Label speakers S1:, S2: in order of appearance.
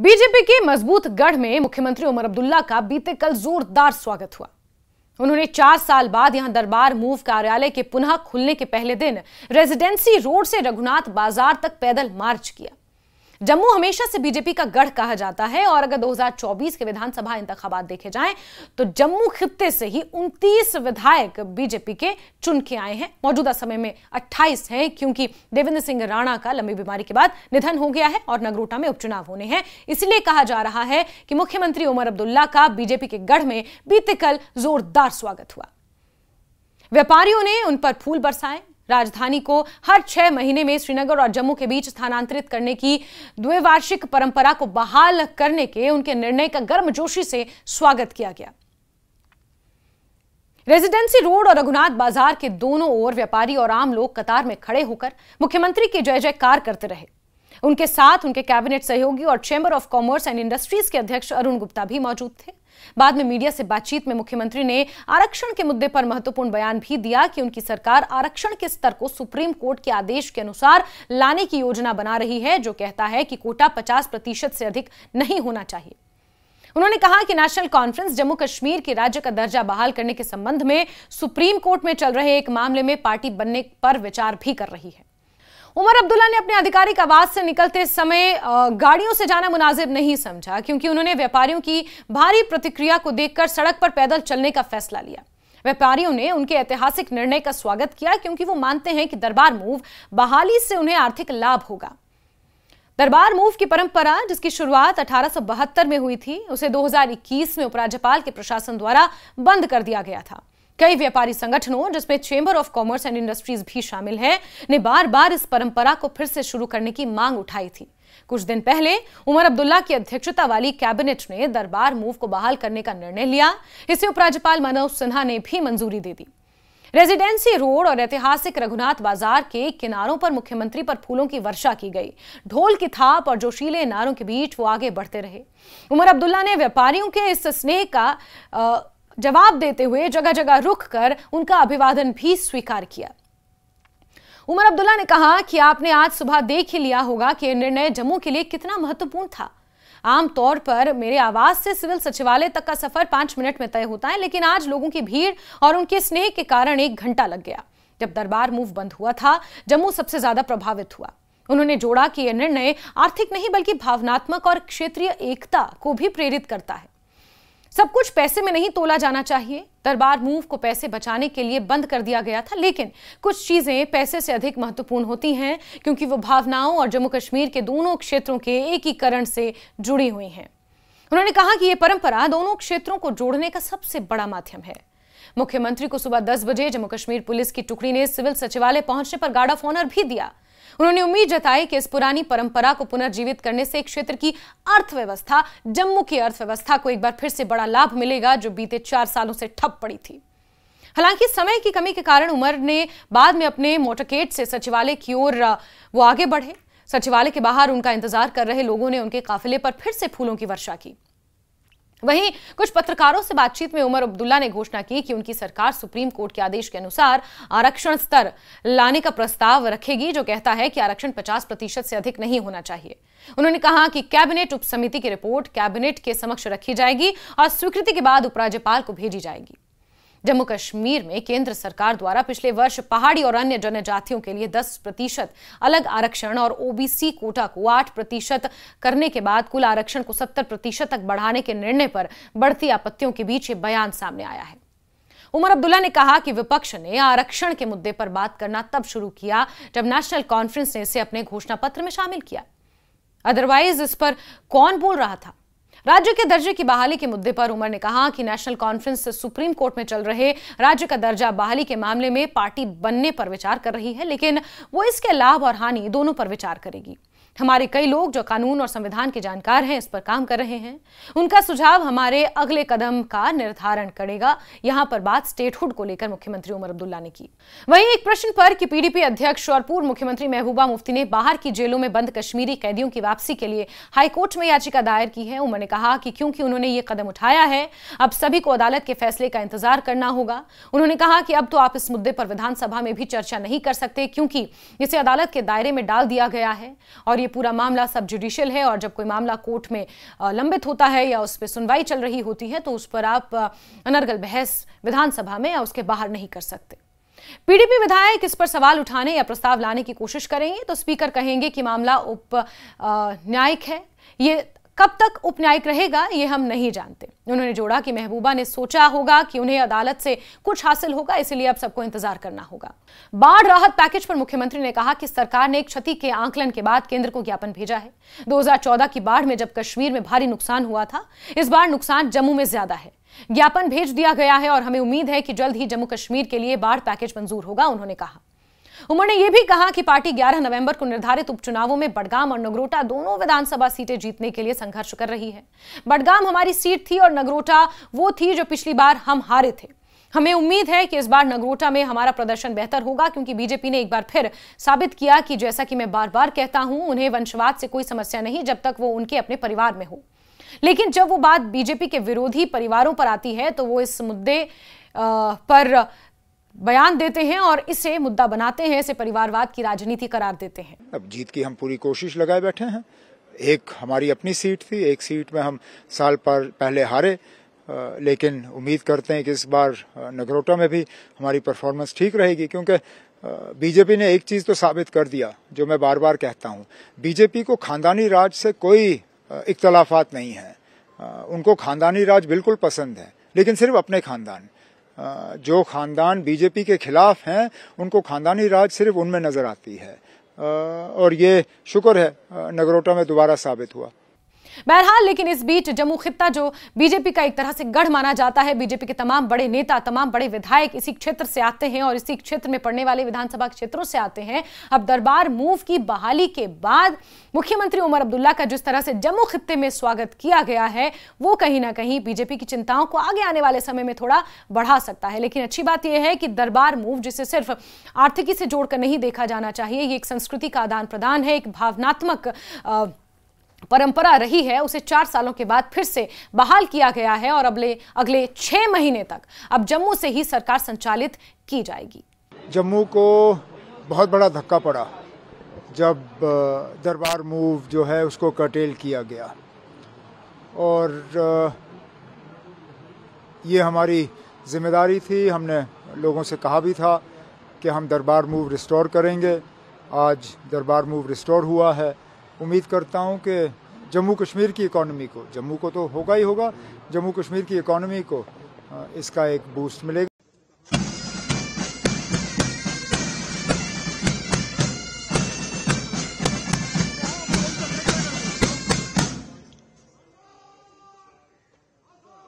S1: BJP के मजबूत गढ़ में मुख्यमंत्री उमर अब्दुल्ला का बीते कल जोरदार स्वागत हुआ। उन्होंने 4 साल बाद यहां दरबार मूव कार्यालय के पुनः खुलने के पहले दिन रेजिडेंसी रोड से रघुनाथ बाजार तक पैदल मार्च किया। जम्मू हमेशा से बीजेपी का गढ़ कहा जाता है और अगर 2024 के विधानसभा इंतखाबात देखे जाएं तो जम्मू खित्ते से ही 29 विधायक बीजेपी के चुन के आए हैं। मौजूदा समय में 28 हैं क्योंकि देवेंद्र सिंह राणा का लंबी बीमारी के बाद निधन हो गया है और नगरोटा में उपचुनाव होने हैं। इसलिए कहा जा रहा है कि मुख्यमंत्री उमर अब्दुल्ला का बीजेपी के गढ़ में बीते कल जोरदार स्वागत हुआ। व्यापारियों ने उन पर फूल बरसाए। राजधानी को हर 6 महीने में श्रीनगर और जम्मू के बीच स्थानांतरित करने की द्विवार्षिक परंपरा को बहाल करने के उनके निर्णय का गर्मजोशी से स्वागत किया गया। रेजिडेंसी रोड और रघुनाथ बाजार के दोनों ओर व्यापारी और आम लोग कतार में खड़े होकर मुख्यमंत्री की जय जयकार करते रहे। उनके साथ उनके कैबिनेट सहयोगी और chamber of commerce and industries के अध्यक्ष अरुण गुप्ता भी मौजूद थे। बाद में मीडिया से बातचीत में मुख्यमंत्री ने आरक्षण के मुद्दे पर महत्वपूर्ण बयान भी दिया कि उनकी सरकार आरक्षण के स्तर को सुप्रीम कोर्ट के आदेश के अनुसार लाने की योजना बना रही है, जो कहता है कि कोटा 50% से अधिक नहीं होना चाहिए। उन्होंने कहा कि नेशनल कॉन्फ्रेंस जम्मू कश्मीर के राज्य का दर्जा बहाल करने के संबंध में सुप्रीम कोर्ट में चल रहे एक मामले में पार्टी बनने पर विचार भी कर रही है। उमर अब्दुल्ला ने अपने आधिकारिक आवास से निकलते समय गाड़ियों से जाना मुनासिब नहीं समझा क्योंकि उन्होंने व्यापारियों की भारी प्रतिक्रिया को देखकर सड़क पर पैदल चलने का फैसला लिया। व्यापारियों ने उनके ऐतिहासिक निर्णय का स्वागत किया क्योंकि वो मानते हैं कि दरबार मूव बहाली से उन्हें आर्थिक लाभ होगा। दरबार मूव की परंपरा, जिसकी शुरुआत 1872 में हुई थी, उसे 2021 में उपराज्यपाल के प्रशासन द्वारा बंद कर दिया गया था। कई व्यापारी संगठनों, जिसमें chamber of commerce and industries भी शामिल है, ने बार बार इस परंपरा को फिर से शुरू करने की मांग उठाई थी। कुछ दिन पहले उमर अब्दुल्ला की अध्यक्षता वाली कैबिनेट ने दरबार मूव को बहाल करने का निर्णय लिया। इसे उपराज्यपाल मनोज सिन्हा ने भी मंजूरी दे दी। रेजिडेंसी रोड और ऐतिहासिक रघुनाथ बाजार के किनारों पर मुख्यमंत्री पर फूलों की वर्षा की गई। ढोल की थाप और जोशीले नारों के बीच वो आगे बढ़ते रहे। उमर अब्दुल्ला ने व्यापारियों के इस स्नेह का जवाब देते हुए जगह जगह रुक कर उनका अभिवादन भी स्वीकार किया। उमर अब्दुल्ला ने कहा कि आपने आज सुबह देख ही लिया होगा कि यह निर्णय जम्मू के लिए कितना महत्वपूर्ण था। आमतौर पर मेरे आवास से सिविल सचिवालय तक का सफर 5 मिनट में तय होता है, लेकिन आज लोगों की भीड़ और उनके स्नेह के कारण 1 घंटा लग गया। जब दरबार मूव बंद हुआ था, जम्मू सबसे ज्यादा प्रभावित हुआ। उन्होंने जोड़ा कि यह निर्णय आर्थिक नहीं बल्कि भावनात्मक और क्षेत्रीय एकता को भी प्रेरित करता है। सब कुछ पैसे में नहीं तोला जाना चाहिए। दरबार मूव को पैसे बचाने के लिए बंद कर दिया गया था, लेकिन कुछ चीजें पैसे से अधिक महत्वपूर्ण होती हैं क्योंकि वो भावनाओं और जम्मू कश्मीर के दोनों क्षेत्रों के एकीकरण से जुड़ी हुई हैं। उन्होंने कहा कि यह परंपरा दोनों क्षेत्रों को जोड़ने का सबसे बड़ा माध्यम है। मुख्यमंत्री को सुबह 10 बजे जम्मू कश्मीर पुलिस की टुकड़ी ने सिविल सचिवालय पहुंचने पर गार्ड ऑफ ऑनर भी दिया। उन्होंने उम्मीद जताई कि इस पुरानी परंपरा को पुनर्जीवित करने से क्षेत्र की अर्थव्यवस्था, जम्मू की अर्थव्यवस्था को एक बार फिर से बड़ा लाभ मिलेगा, जो बीते 4 सालों से ठप पड़ी थी। हालांकि समय की कमी के कारण उमर ने बाद में अपने मोटरकेड से सचिवालय की ओर वो आगे बढ़े। सचिवालय के बाहर उनका इंतजार कर रहे लोगों ने उनके काफिले पर फिर से फूलों की वर्षा की। वहीं कुछ पत्रकारों से बातचीत में उमर अब्दुल्ला ने घोषणा की कि उनकी सरकार सुप्रीम कोर्ट के आदेश के अनुसार आरक्षण स्तर लाने का प्रस्ताव रखेगी, जो कहता है कि आरक्षण 50% से अधिक नहीं होना चाहिए। उन्होंने कहा कि कैबिनेट उप समिति की रिपोर्ट कैबिनेट के समक्ष रखी जाएगी और स्वीकृति के बाद उपराज्यपाल को भेजी जाएगी। जम्मू कश्मीर में केंद्र सरकार द्वारा पिछले वर्ष पहाड़ी और अन्य जनजातियों के लिए 10% अलग आरक्षण और ओबीसी कोटा को 8% करने के बाद कुल आरक्षण को 70% तक बढ़ाने के निर्णय पर बढ़ती आपत्तियों के बीच ये बयान सामने आया है। उमर अब्दुल्ला ने कहा कि विपक्ष ने आरक्षण के मुद्दे पर बात करना तब शुरू किया जब नेशनल कॉन्फ्रेंस ने इसे अपने घोषणा पत्र में शामिल किया। अदरवाइज इस पर कौन बोल रहा था? राज्य के दर्जे की बहाली के मुद्दे पर उमर ने कहा कि नेशनल कॉन्फ्रेंस सुप्रीम कोर्ट में चल रहे राज्य का दर्जा बहाली के मामले में पार्टी बनने पर विचार कर रही है, लेकिन वो इसके लाभ और हानि दोनों पर विचार करेगी। हमारे कई लोग जो कानून और संविधान के जानकार हैं इस पर काम कर रहे हैं। उनका सुझाव हमारे अगले कदम का निर्धारण करेगा। यहां पर बात स्टेटहुड को लेकर मुख्यमंत्री उमर अब्दुल्ला ने की। वहीं एक प्रश्न पर कि पीडीपी अध्यक्ष और पूर्व मुख्यमंत्री महबूबा मुफ्ती ने बाहर की जेलों में बंद कश्मीरी कैदियों की वापसी के लिए हाईकोर्ट में याचिका दायर की है, उमर ने कहा कि क्योंकि उन्होंने ये कदम उठाया है, अब सभी को अदालत के फैसले का इंतजार करना होगा। उन्होंने कहा कि अब तो आप इस मुद्दे पर विधानसभा में भी चर्चा नहीं कर सकते क्योंकि इसे अदालत के दायरे में डाल दिया गया है और ये पूरा मामला सब जुडिशियल है और जब कोई मामला कोर्ट में लंबित होता है या उस पर सुनवाई चल रही होती है तो उस पर आप अनर्गल बहस विधानसभा में या उसके बाहर नहीं कर सकते। पीडीपी विधायक इस पर सवाल उठाने या प्रस्ताव लाने की कोशिश करेंगे तो स्पीकर कहेंगे कि मामला उप न्यायिक है। ये कब तक उप न्यायिक रहेगा ये हम नहीं जानते। उन्होंने जोड़ा कि महबूबा ने सोचा होगा कि उन्हें अदालत से कुछ हासिल होगा, इसलिए अब सबको इंतजार करना होगा। बाढ़ राहत पैकेज पर मुख्यमंत्री ने कहा कि सरकार ने एक क्षति के आंकलन के बाद केंद्र को ज्ञापन भेजा है। 2014 की बाढ़ में जब कश्मीर में भारी नुकसान हुआ था, इस बार नुकसान जम्मू में ज्यादा है। ज्ञापन भेज दिया गया है और हमें उम्मीद है कि जल्द ही जम्मू कश्मीर के लिए बाढ़ पैकेज मंजूर होगा, उन्होंने कहा। उन्होंने यह भी कहा कि पार्टी 11 नवंबर को निर्धारित उपचुनावों में बडगाम और नगरोटा दोनों विधानसभा सीटें जीतने के लिए संघर्ष कर रही है। बडगाम हमारी सीट थी और नगरोटा वो थी जो पिछली बार हम हारे थे। हमें उम्मीद है कि इस बार नगरोटा में हमारा प्रदर्शन बेहतर होगा, क्योंकि बीजेपी ने एक बार फिर साबित किया कि जैसा कि मैं बार बार कहता हूं, उन्हें वंशवाद से कोई समस्या नहीं जब तक वो उनके अपने परिवार में हो। लेकिन जब वो बात बीजेपी के विरोधी परिवारों पर आती है तो वो इस मुद्दे पर बयान देते हैं और इसे मुद्दा बनाते हैं, इसे परिवारवाद की राजनीति करार देते हैं।
S2: अब जीत की हम पूरी कोशिश लगाए बैठे हैं। एक हमारी अपनी सीट थी, एक सीट में हम साल पहले हारे, लेकिन उम्मीद करते हैं कि इस बार नगरोटा में भी हमारी परफॉर्मेंस ठीक रहेगी, क्योंकि बीजेपी ने एक चीज तो साबित कर दिया जो मैं बार बार कहता हूं, बीजेपी को खानदानी राज से कोई इख्तलाफात नहीं है। उनको खानदानी राज बिल्कुल पसंद है, लेकिन सिर्फ अपने खानदान। जो खानदान बीजेपी के खिलाफ हैं उनको खानदानी राज सिर्फ उनमें नजर आती है, और ये शुक्र है नगरोटा में दोबारा साबित हुआ।
S1: बहरहाल लेकिन इस बीच जम्मू खित्ता जो बीजेपी का एक तरह से गढ़ माना जाता है, बीजेपी के तमाम बड़े नेता, तमाम बड़े विधायक इसी क्षेत्र से आते हैं और इसी क्षेत्र में पड़ने वाले विधानसभा क्षेत्रों से आते हैं। अब दरबार मूव की बहाली के बाद मुख्यमंत्री उमर अब्दुल्ला का जिस तरह से जम्मू खित्ते में स्वागत किया गया है, वो कहीं ना कहीं बीजेपी की चिंताओं को आगे आने वाले समय में थोड़ा बढ़ा सकता है। लेकिन अच्छी बात यह है कि दरबार मूव, जिसे सिर्फ आर्थिकी से जोड़कर नहीं देखा जाना चाहिए, ये एक संस्कृति का आदान प्रदान है, एक भावनात्मक परंपरा रही है, उसे 4 सालों के बाद फिर से बहाल किया गया है और अगले 6 महीने तक अब जम्मू से ही सरकार संचालित की जाएगी।
S2: जम्मू को बहुत बड़ा धक्का पड़ा जब दरबार मूव जो है उसको कर्टेल किया गया, और ये हमारी जिम्मेदारी थी। हमने लोगों से कहा भी था कि हम दरबार मूव रिस्टोर करेंगे। आज दरबार मूव रिस्टोर हुआ है। उम्मीद करता हूं कि जम्मू कश्मीर की इकॉनमी को, जम्मू को तो होगा ही होगा, जम्मू कश्मीर की इकॉनमी को इसका एक बूस्ट मिलेगा।